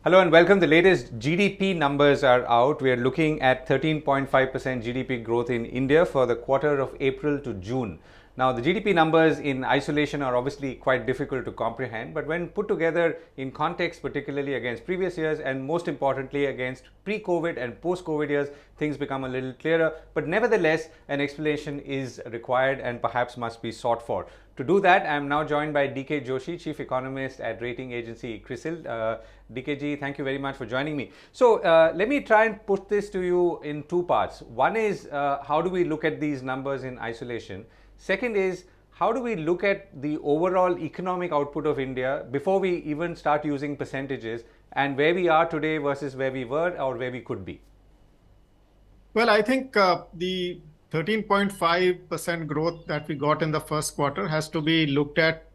Hello and welcome. The latest GDP numbers are out. We are looking at 13.5% GDP growth in India for the quarter of April to June. Now, the GDP numbers in isolation are obviously quite difficult to comprehend, but when put together in context, particularly against previous years and most importantly against pre-COVID and post-COVID years, things become a little clearer. But nevertheless, an explanation is required and perhaps must be sought for. To do that, I am now joined by DK Joshi, Chief Economist at rating agency CRISIL. DKG, thank you very much for joining me. So let me try and put this to you in two parts. One is how do we look at these numbers in isolation? Second is how do we look at the overall economic output of India before we even start using percentages and where we are today versus where we were or where we could be? Well, I think the 13.5% growth that we got in the first quarter has to be looked at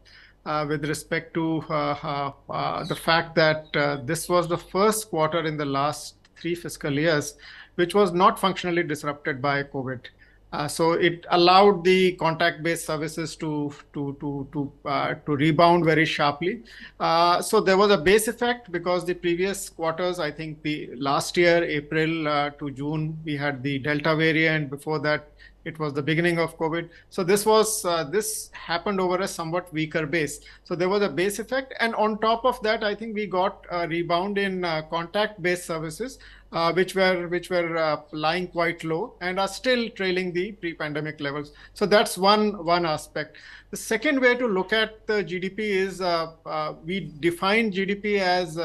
with respect to the fact that this was the first quarter in the last 3 fiscal years which was not functionally disrupted by COVID. So it allowed the contact-based services to rebound very sharply. So there was a base effect because the previous quarters, I think the last year, April to June, we had the Delta variant. Before that, it was the beginning of COVID. So this happened over a somewhat weaker base. So there was a base effect. And on top of that, I think we got a rebound in contact-based services, which were lying quite low and are still trailing the pre-pandemic levels. So that's one aspect. The second way to look at the GDP is we define GDP as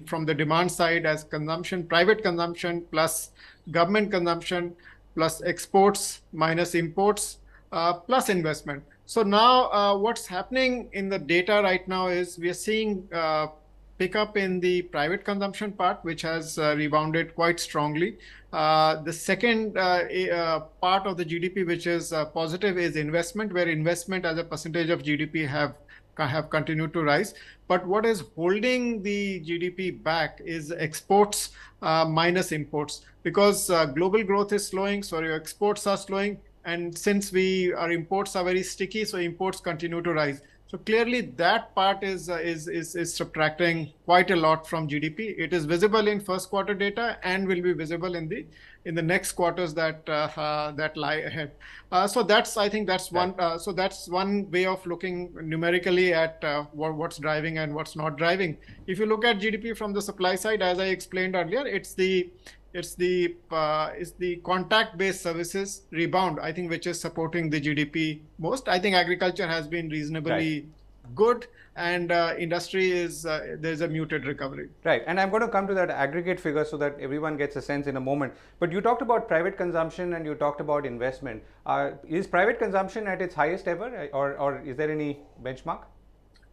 from the demand side as consumption, private consumption plus government consumption plus exports minus imports plus investment. So now what's happening in the data right now is we are seeing pick up in the private consumption part, which has rebounded quite strongly. The second part of the GDP, which is positive, is investment, where investment as a percentage of GDP have continued to rise. But what is holding the GDP back is exports minus imports, because global growth is slowing, so your exports are slowing. And since our imports are very sticky, so imports continue to rise. So clearly that part is subtracting quite a lot from GDP. It is visible in first quarter data and will be visible in the next quarters that lie ahead. So I think that's one. So that's one way of looking numerically at what's driving and what's not driving. If you look at GDP from the supply side, as I explained earlier, it's the contact-based services rebound, I think, which is supporting the GDP most. I think agriculture has been reasonably good, and industry there's a muted recovery. Right, and I'm going to come to that aggregate figure so that everyone gets a sense in a moment. But you talked about private consumption and you talked about investment. Is private consumption at its highest ever, or is there any benchmark?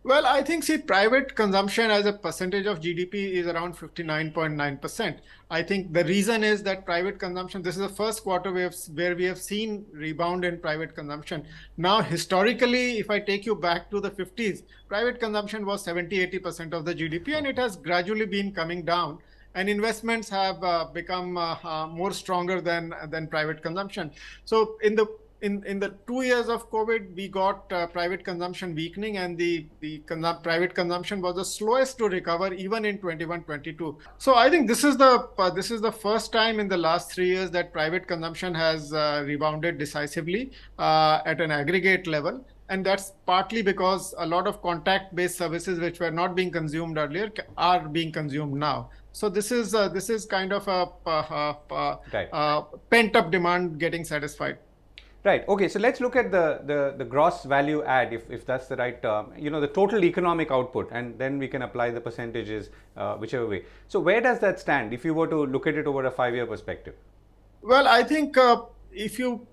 Well, I think, private consumption as a percentage of GDP is around 59.9%. I think the reason is that private consumption, this is the first quarter where we have seen rebound in private consumption. Now, historically, if I take you back to the 50s, private consumption was 70-80% of the GDP, and it has gradually been coming down. And investments have become more stronger than private consumption. So in the 2 years of COVID, we got private consumption weakening, and the private consumption was the slowest to recover even in 21-22. So I think this is the first time in the last 3 years that private consumption has rebounded decisively at an aggregate level. And that's partly because a lot of contact-based services which were not being consumed earlier are being consumed now. So this is kind of a pent-up demand getting satisfied. Right. Okay. So let's look at the gross value add, if that's the right term. The total economic output, and then we can apply the percentages whichever way. So where does that stand if you were to look at it over a 5-year perspective? Well, I think if you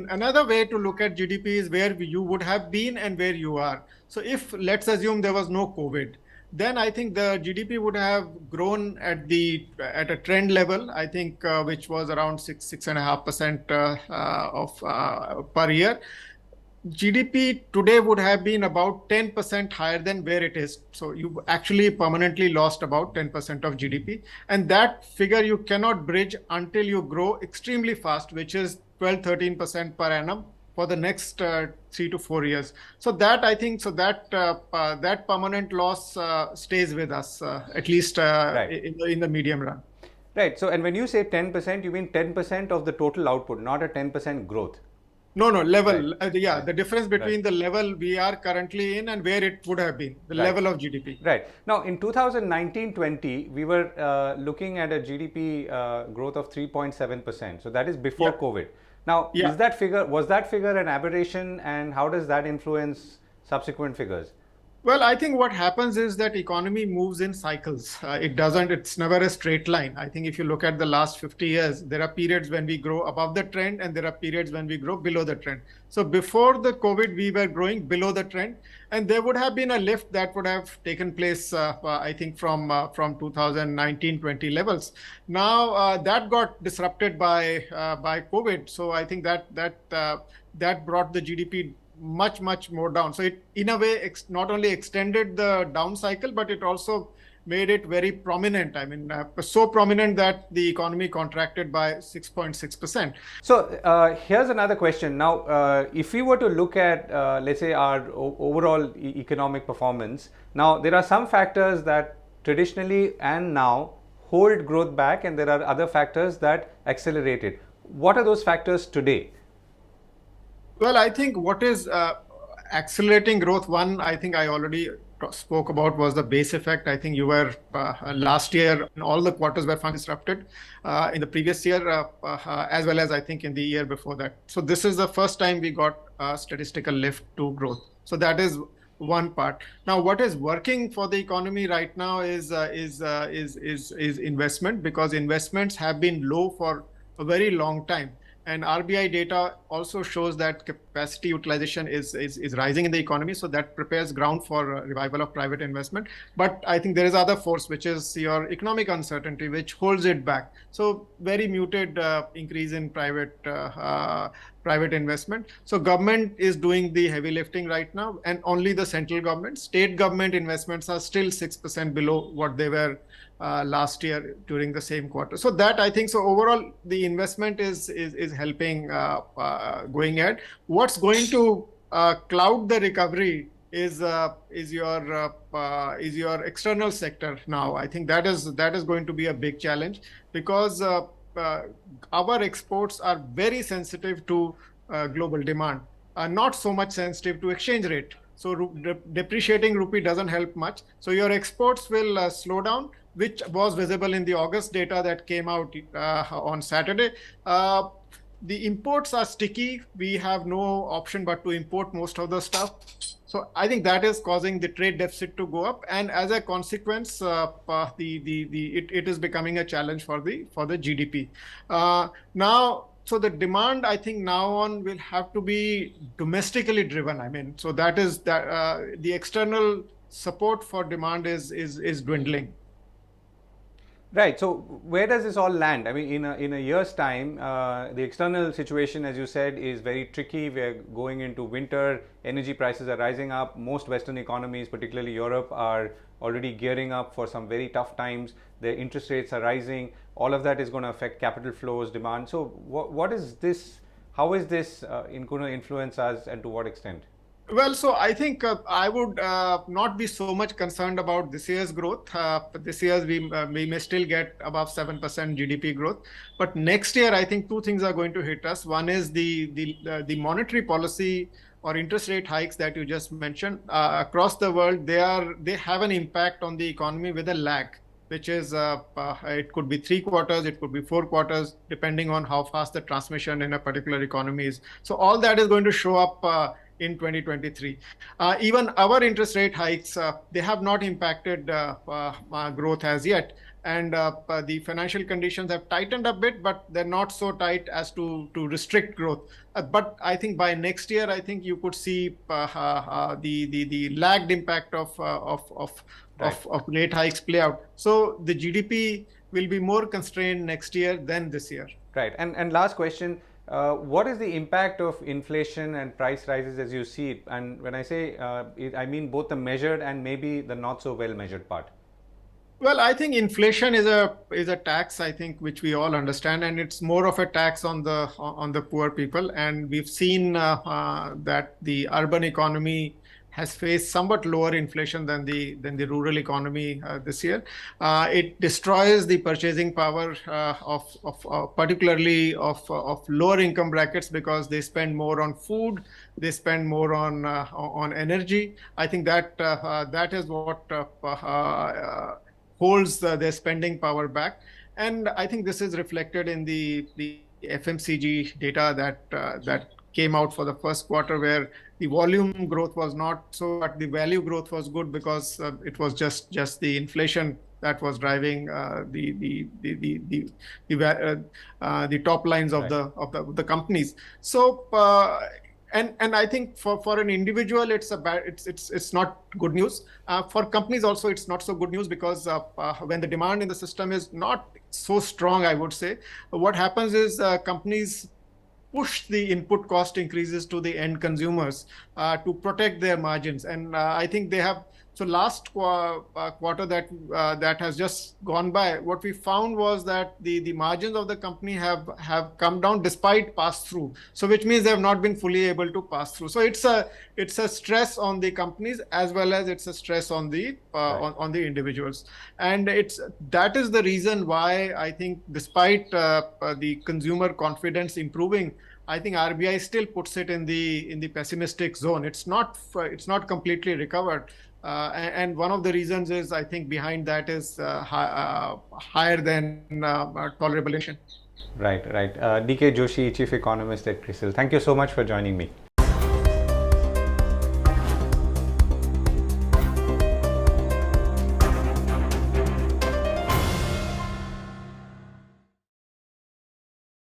another way to look at GDP is where you would have been and where you are. So if let's assume there was no COVID, then I think the GDP would have grown at a trend level, I think, which was around 6.5% per year. GDP today would have been about 10% higher than where it is. So you actually permanently lost about 10% of GDP. And that figure you cannot bridge until you grow extremely fast, which is 12-13% per annum for the next 3 to 4 years. So that I think that permanent loss stays with us at least Right. in the medium run. Right. So, and when you say 10%, you mean 10% of the total output, not a 10% growth. No, Right. level. Yeah, Right. the difference Right. between the level we are currently in and where it would have been, the Right. level of GDP. Right. Now, in 2019-20, we were looking at a GDP growth of 3.7%. So that is before Yeah, COVID. Now, yeah. was that figure an aberration, and how does that influence subsequent figures? Well, I think what happens is that economy moves in cycles. It's never a straight line. I think if you look at the last 50 years, there are periods when we grow above the trend and there are periods when we grow below the trend. So before the COVID, we were growing below the trend, and there would have been a lift that would have taken place, I think, from 2019-20 levels. Now that got disrupted by COVID. So I think that brought the GDP much more down. So it in a way not only extended the down cycle, but it also made it very prominent. I mean, so prominent that the economy contracted by 6.6%. So here's another question. Now, if we were to look at, let's say, our overall economic performance, now there are some factors that traditionally and now hold growth back, and there are other factors that accelerate it. What are those factors today? Well, I think what is accelerating growth, one, I think I already spoke about, was the base effect. I think you were last year, all the quarters were disrupted in the previous year, as well as I think in the year before that. So this is the first time we got a statistical lift to growth. So that is one part. Now, what is working for the economy right now is investment, because investments have been low for a very long time. And RBI data also shows that capacity utilization is rising in the economy. So that prepares ground for revival of private investment. But I think there is other force, which is your economic uncertainty, which holds it back. So very muted increase in private investment. So government is doing the heavy lifting right now, and only the central government. State government investments are still 6% below what they were last year during the same quarter. So that I think, so overall the investment is helping going ahead. What's going to cloud the recovery is your external sector now. I think that is going to be a big challenge, because our exports are very sensitive to global demand, not so much sensitive to exchange rate. So depreciating rupee doesn't help much. So your exports will slow down, which was visible in the August data that came out on Saturday. The imports are sticky. We have no option but to import most of the stuff. So I think that is causing the trade deficit to go up, and as a consequence, it is becoming a challenge for the GDP. Now, so the demand, I think now on will have to be domestically driven. I mean, so that is that the external support for demand is dwindling. Right. So where does this all land? I mean, in a year's time, the external situation, as you said, is very tricky. We're going into winter. Energy prices are rising up. Most Western economies, particularly Europe, are already gearing up for some very tough times. Their interest rates are rising. All of that is going to affect capital flows, demand. So what is this? How is this going to influence us, and to what extent? Well, so I think I would not be so much concerned about this year's growth. This year we may still get above 7% GDP growth, but next year I think two things are going to hit us. One is the monetary policy or interest rate hikes that you just mentioned across the world. They have an impact on the economy with a lag, which is it could be 3 quarters, it could be 4 quarters, depending on how fast the transmission in a particular economy is. So all that is going to show up in 2023. Even our interest rate hikes, they have not impacted growth as yet. And the financial conditions have tightened a bit, but they're not so tight as to restrict growth. But I think by next year, I think you could see the lagged impact of rate hikes play out. So the GDP will be more constrained next year than this year. Right. And last question. What is the impact of inflation and price rises as you see it? And when I say I mean both the measured and maybe the not so well measured part. Well, I think inflation is a tax, I think, which we all understand, and it's more of a tax on the poor people. And we've seen that the urban economy has faced somewhat lower inflation than the rural economy this year. It destroys the purchasing power of particularly of lower income brackets, because they spend more on food, they spend more on energy. I think that is what holds their spending power back. And I think this is reflected in the FMCG data that came out for the first quarter, where the volume growth was not so, but the value growth was good, because it was just the inflation that was driving the top lines of the companies. So and I think for an individual, it's not good news. For companies also, it's not so good news, because when the demand in the system is not so strong, I would say, what happens is companies push the input cost increases to the end consumers to protect their margins. And I think they have. So last quarter that has just gone by, what we found was that the margins of the company have come down despite pass through. So which means they have not been fully able to pass through. So it's a stress on the companies, as well as it's a stress on the on the individuals. And that is the reason why I think, despite the consumer confidence improving, I think RBI still puts it in the pessimistic zone. It's not completely recovered. And one of the reasons is, I think, behind that is higher than tolerable inflation. Right. DK Joshi, Chief Economist at CRISIL. Thank you so much for joining me.